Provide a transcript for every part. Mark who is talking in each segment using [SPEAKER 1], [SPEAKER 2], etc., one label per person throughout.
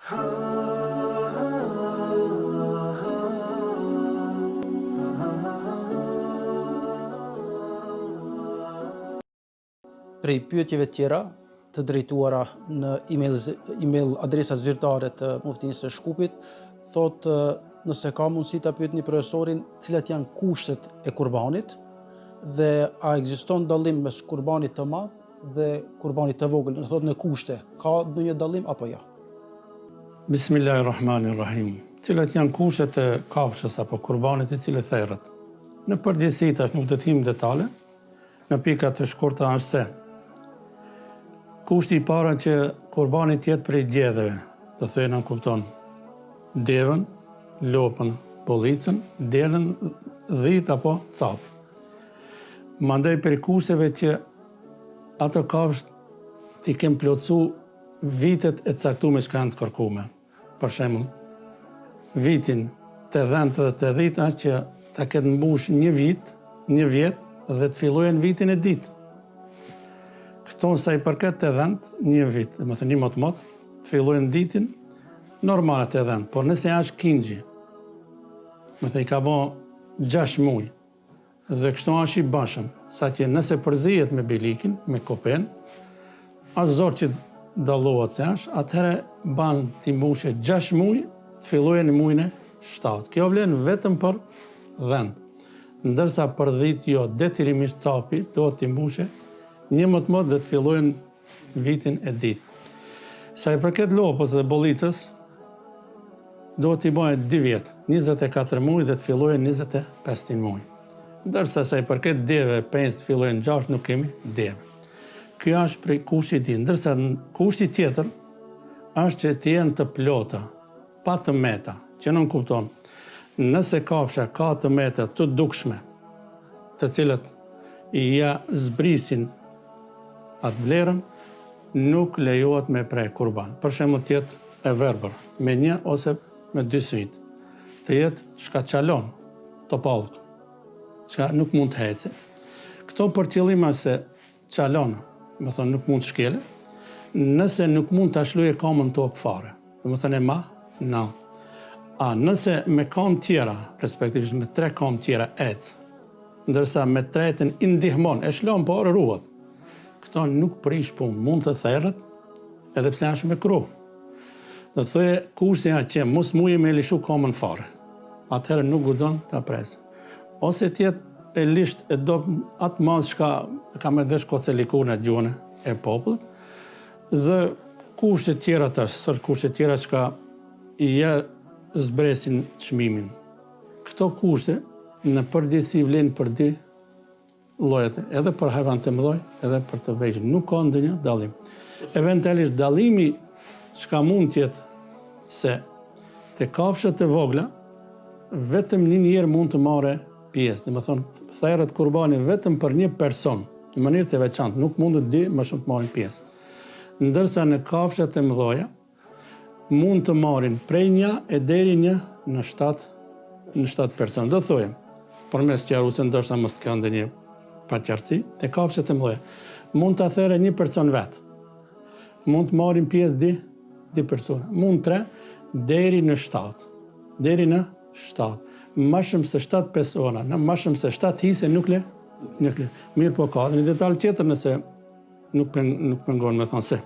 [SPEAKER 1] Prej pyetjeve tjera të drejtuara në email adresat zyrtare të Muftinisë së Shkupit, thotë nëse ka mundësi ta pyetni profesorin cilat janë kushtet e kurbanit dhe a ekziston dallim mes kurbanit të madh dhe kurbanit të vogël, në thotë në kushte, ka ndonjë dallim apo jo?
[SPEAKER 2] Bismillahirrahmanirrahim. Cilat janë kushtet e kafshës apo kurbanit i cili therrët? Në përgjithësi tash nuk do të him detale, në pika të shkurta është se kushti i parë që kurbani të jetë prej djedhëve, do thënë në kupton devën, lopën, bollicën, delën, dhit apo capë. Mandej për kushteve që ato kafshë t'i kem plotësu vitet e caktume që kanë të kërkume. Për shembull, vitin të 10 dhe të 10 që ta ketë mbush një vjet dhe të fillojnë vitin e ditë. Këto sa i përket të 10, një vit, dhe më thënë një mot, fillojnë ditin normale të 10, por nëse është kingji, më thënë i ka bo 6 muaj, dhe kështu është i bashëm, sa që nëse përzijet me bilikin, me kopen, është zorë që dallohet se është, atëherë banë t'i mbushe 6 muaj, të fillojnë në muajin e 7. Kjo vlen vetëm për 10. Ndërsa për 10 jo, detyrimisht capi do t'i mbushe një më dhe të fillojnë vitin e ditë. Sa i përket lopës dhe bollicës, do t'i bëjnë 2 vjet, 24 muaj dhe të fillojnë 25 muaj. Ndërsa sa i përket deve, 5 të fillojnë 6, nuk kemi deve. Kjo është prej kushti i dytë. Ndërsa kushti tjetër është që të jenë të plota, pa të meta, që nuk kupton. Nëse kafsha ka të meta të dukshme, të cilët i ja zbrisin atë vlerën, nuk lejohet me prej kurban. Për shembull të jetë e verbër, me 1 ose me 2 syt. Të jetë shkaqalon, topallk, që nuk mund të hece. Këto për qëllim se qalon, më thonë nuk mund të shkele, nëse nuk mund të ashluje kamën tokë fare, dhe më thonë e ma, na. A nëse me kamë tjera, respektivisht me 3 kamë tjera ecë, ndërsa me 3-ën i ndihmon, e shlon por ruhet. Këto nuk prish punë, mund të therrët, edhe pse është me kru. Do të thojë kushti që mos muje me lishu kamën fare. Atëherë nuk guxon ta presë. Ose tjetë e lisht e do atë madh shka ka me dhesh kocelikur në gjuhën e popullit, dhe kushtet tjera kushtet tjera që i zbresin çmimin. Këto kushte në përgjithësi vlen për 2 llojet, edhe për hajvan të mëdhoj, edhe për të vegjël. Nuk ka ndonjë dallim. Eventualisht dallimi çka mund të jetë se te kafshët e vogla vetëm një njerë mund të marrë pjesë. Domethënë therrët kurbani vetëm për një person, në mënyrë të veçantë, nuk mundet 2 më shumë të marrin pjesë. Ndërsa në kafshët e mëdha mund të marrin prej 1 deri në 7 person. Do thojë, përmes sqaruese ndoshta mos ka ndonjë paqartësi, te kafshët e mëdha mund ta therrë një person vet. Mund të marrin pjesë 2 persona, mund 3 deri në 7. Deri në 7. Më shumë se 7 persona, në më shumë se 7 hise nuk le. Mirë po ka, një detaj tjetër nëse nuk pengon me thonë se.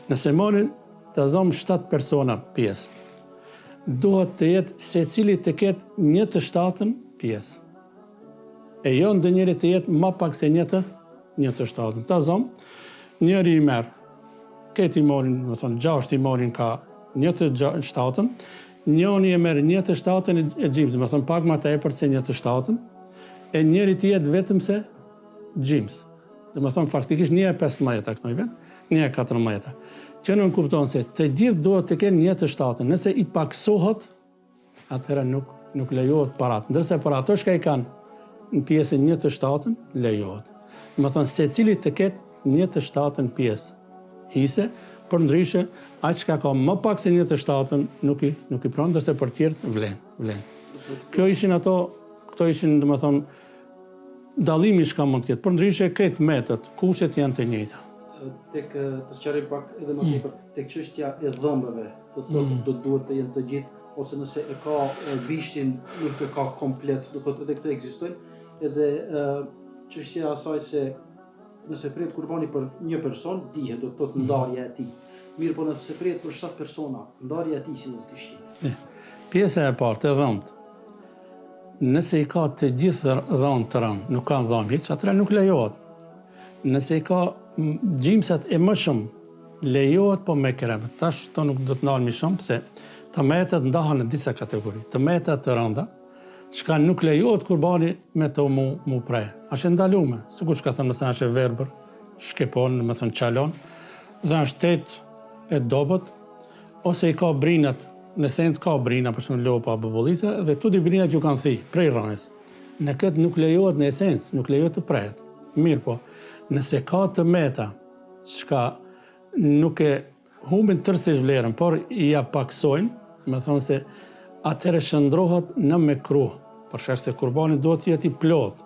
[SPEAKER 2] Nëse marrin të zomë 7 persona pjesë, duhet të jetë se cili të ketë 1/7 pjesë. E jo ndonjëri të jetë më pak se 1/7. Ta zomë, njëri i merë, këtë i morin, më thonë 6 i morin ka 1/7, njëri e merë 1/7 e gjimës, më thonë pak më të epër se 1/7, e njëri të jetë vetëm se gjimës. Dhe më thonë faktikisht 1/15 këto i ven, 1/14. Që nuk kupton se të gjithë duhet të kenë 1/7. Nëse i paksohet, atëherë nuk lejohet parat. Ndërsa për ato që i kanë në pjesën 1/7 lejohet. Më thonë se cili të ketë 1/7 pjesë hise, për ndryshe, aq që ka më pak se 1/7 nuk i pranë, ndërsa për tjerë vlen. Këto ishin, domethënë, dallimi që mund të ketë. Për ndryshe, këtë metët, kushtet janë të njëjta.
[SPEAKER 1] tek të sqaroj pak edhe më tepër tek çështja e dhëmbëve. Do të thotë do duhet të jenë të gjithë ose nëse e ka bishtin nuk e ka komplet, do thotë edhe këto ekzistojnë. Edhe çështja e asaj se nëse pret kurbani për një person, dihet, do të thotë ndarja e tij. Mirë, po nëse pret për 7 persona, ndarja e tij si do të kishte.
[SPEAKER 2] Pjesa e parë të dhëmbët. Nëse i ka të gjithë dhëmbët të rënë, nuk ka dhëmbë hiç, atëherë nuk lejohet. Nëse i ka gjimsat e më shumë, lejohet po me krem. Tash to nuk do të ndalemi shumë pse tëmetet ndahen në disa kategori. Tëmetet të rënda, çka nuk lejohet kurbani me to mu pre. Është ndaluar, sikur çka thënë nëse është e verbër, shkepon, më thënë çalon, dhe është tet e dobët, ose i ka brinat, në esencë ka brina, për shembull lopa apo bollica, dhe tu di brinat ju kanë thënë prej rrënjës. Në këtë nuk lejohet në esencë, nuk lejohet të prehet. Mirë po, nëse ka tëmeta, çka nuk e humbin tërësisht vlerën, por i ja paksojnë, me thonë se atëherë shndrohet në mekruh, për shkak se kurbani duhet të jetë i plot.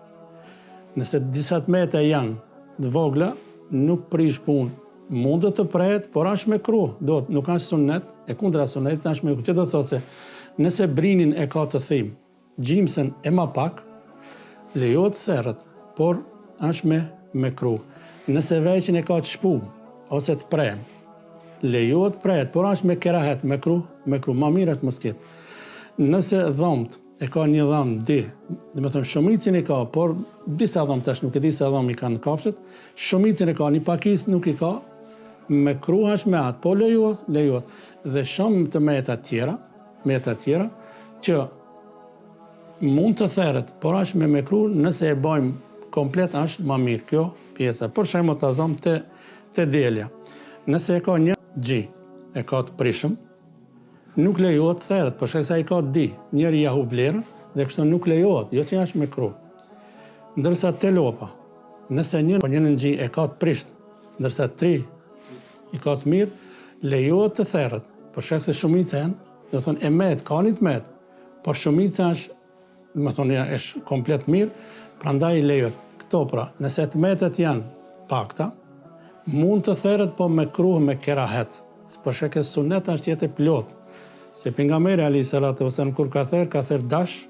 [SPEAKER 2] Nëse disa tmeta janë të vogla, nuk prish punë. Mundet të prehet, por është mekruh, nuk është sunnet, e kundra sunnetit është mekruh. Që do të thotë se nëse brinin e ka të thimë, gjimsen e ma pak, lejohet therrët, por është me mekruh. Nëse veqin e ka të shpumë, ose të prehem, lejohet prehet, por është me kerahet, mekruh, ma mirë është mos ketë. Nëse dhëmbët e ka një dhëmbë di, dhe me thënë shumicin e ka, por disa dhëmbë tash nuk e di se dhëmbë i kanë në kafshët, shumicin e ka, një pakis nuk i ka, mekruh është me atë, po lejohet. Dhe shumë të meta tjera, që mund të therret, por është me mekruh, nëse e bëjmë komplet është ma mirë kjo pjesa. Për shembull ta zëm te delja. Nëse e ka një gji, e ka të prishëm, nuk lejohet të therret, për shkak se ai ka di, njëri ja hub vlerën dhe kështu nuk lejohet, jo që është mekruh. Ndërsa te lopa, nëse një në gji e ka të prisht, ndërsa 3 i ka të mirë, lejohet të therret, për shkak se shumica janë, do thonë e met, ka një të met, por shumica është, do thonë është komplet mirë, prandaj lejohet. Këto pra, nëse të metet janë pakta, mund të therret po mekruh me kerahet, për shkak se sunet është jetë e plot. Se pejgamberi alayhis salatu wasallam kur ka therr dash,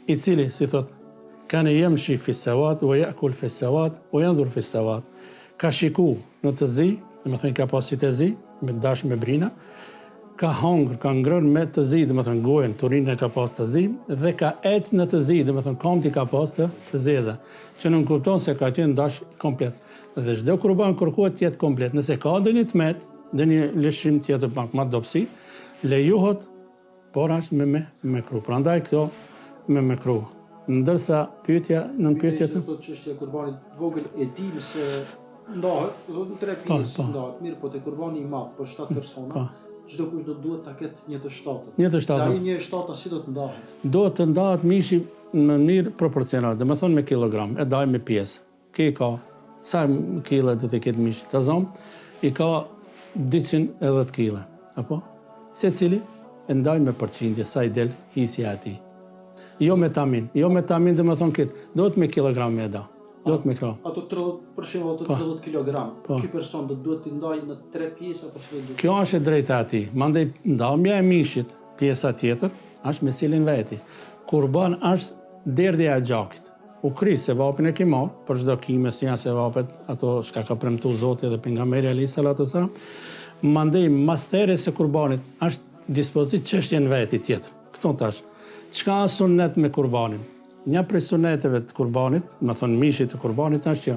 [SPEAKER 2] i cili si thot, kanë yamshi fi sawat wa ya'kul fi sawat wa yanzur fi sawat. Ka shiku në të zi, do të thënë ka pasi të zi, me dash me brina, ka hongër, ka ngrënë me të zi, do të thënë gojën, turinën e ka pas të zi, dhe ka ecë në të zi, do të thënë komti ka pas të zeza, që nuk kupton se ka qenë dash komplet. Dhe çdo kurban kërkohet të jetë komplet. Nëse ka ndonjë tmet, ndonjë lëshim tjetër pak më dobësi, lejohet, por është me mekruh. Prandaj këto me mekruh. Ndërsa pyetja
[SPEAKER 1] të çështja e kurbanit të vogël e dim se ndahet, do të 3 pjesë ndahet. Mirë, po te kurbani i madh për 7 persona, çdo kush do duhet ta ketë një të shtatët.
[SPEAKER 2] Një të shtatët.
[SPEAKER 1] Ai një shtata si do të ndahet?
[SPEAKER 2] Do të ndahet mishi në mënyrë proporcionale, do të thonë me kilogram, e daj me pjesë. Kë ka sa kilo do të ketë mishi? Ta zëm, i ka 210 kg, apo? Secili e ndaj me përqindje, sa i del hisja ati. Jo me tamin, dhe më thonë këtë, do të me kilogram me da. Do të me kilo.
[SPEAKER 1] Ato 30, për shembull, ato 30 kilogram, ky person do duhet t'i ndaj në 3 pjesë apo si do?
[SPEAKER 2] Kjo është e drejta ati. Mandej ndalmja e mishit, pjesa tjetër, është me cilin veti. Kurban është derdhja e gjakit. U kri se vapin e ki marr, për çdo kime si janë se vapet, ato shka ka premtu Zoti dhe pejgamberi alayhis salatu wasalam. Mandej mas therrjes së kurbanit është dispozit çështjen veti tjetër. Këto tash. Çka është sunnet me kurbanin? Një prej suneteve të kurbanit, më thonë mishit të kurbanit, është që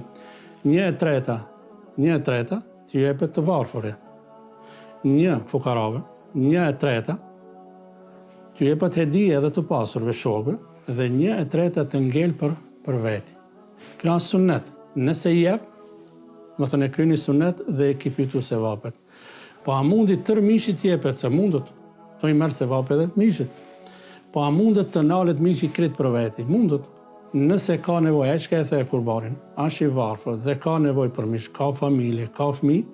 [SPEAKER 2] 1/3 të jepet të varfëre, 1 fukarave, 1/3 të jepet hedije edhe të pasurve shokëve, dhe 1/3 të ngel për veti. Kjo është sunnet. Nëse jep, më thonë e kryeni sunnet dhe e ki fitu se vapet. Po a mundi tër mishit jepet, se mundut, to i merë se vapet dhe të mishit. Po a mundet të nalet mishi krit për veti? Mundut. Nëse ka nevoj, e shka e the kurbanin, është i varfër dhe ka nevoj për mish, ka familje, ka fëmijë,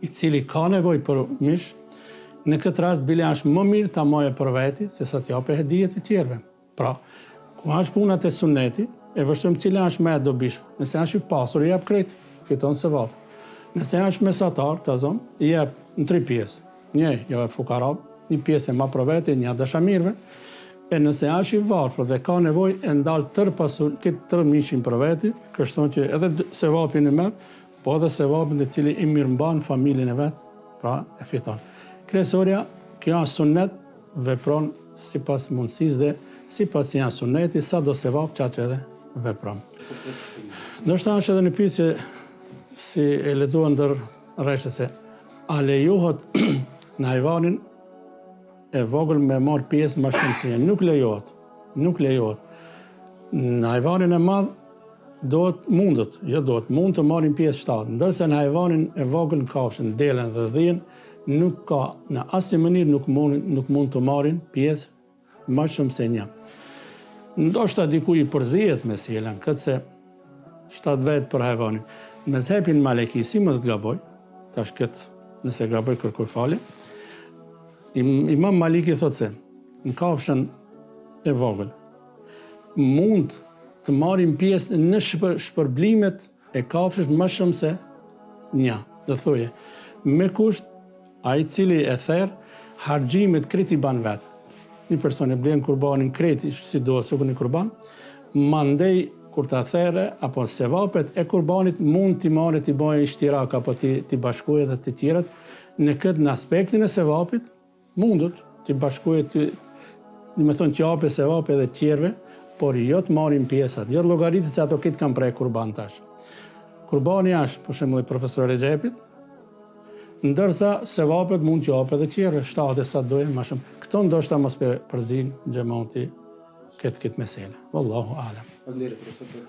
[SPEAKER 2] i cili ka nevoj për mish, në këtë rast bile është më mirë ta moje për veti, se sa t'jape hedijet të tjerve. Pra, ku është punat e sunneti, e vështëm cila është me e dobishme. Nëse është i pasur, i jap krejt, fiton se vapë. Nëse është mesatar, të zonë, i jep në 3 pjesë. Një jo e fukarab, një pjesë e ma për vete, një dashamirve, e nëse është i varfër dhe ka nevoj e ndalë këtë tërë mishin për veti, kështon që edhe sevapin e merë, po edhe sevapin dhe cili i mirëmban familjen e vetë, pra e fiton. Kresoria, kjo është sunet, vepron si pas mundësis dhe si pas janë suneti, sa do sevap qa që edhe vepron. Nështë është edhe një pyetje si e lexuar ndër rreshëse, a lejohet në hajvanin e vogël me marr pjesë më shumë se një? Nuk lejohet. Nuk lejohet. Në hajvanin e madh mund të marrin pjesë 7, ndërsa në hajvanin e vogël në kafshën, delën dhe dhijen, nuk ka në asnjë mënyrë nuk mund të marrin pjesë më shumë se një. Ndoshta diku i përzihet me sjellën, këtë se 7 vetë për hajvanin. Me zhepin maleki, si mos gaboj, tash këtë, nëse gaboj kërkoj falje, Imam Maliki thot se, në kafshën e vogël, mund të marrin pjesë në shpërblimet e kafshës më shumë se një. Dhe thoje, me kusht, ai cili e therr, harxhimet kreti ban vetë. Një person e blen kurbanin kreti, si do sukun i kurban, mandej kur ta therre, apo sevapet e kurbanit mund t'i marrë t'i bëjë ishtirak, apo t'i bashkojë dhe të tjerët, në aspektin e sevapit, mundut t'i bashkojë, me thonë që jape sevape dhe tjerve, por jo të marrin pjesat, jo të llogaritet se ato këtë kanë prej kurban tash. Kurbani është, për shembull, i profesor Rexhepit, ndërsa sevapet mund t'ju jape dhe tjerve, 7 sa dojë më shumë. Këto ndoshta mos përzin xhamati këtë mesele. Wallahu a'lam.
[SPEAKER 3] Faleminderit profesor.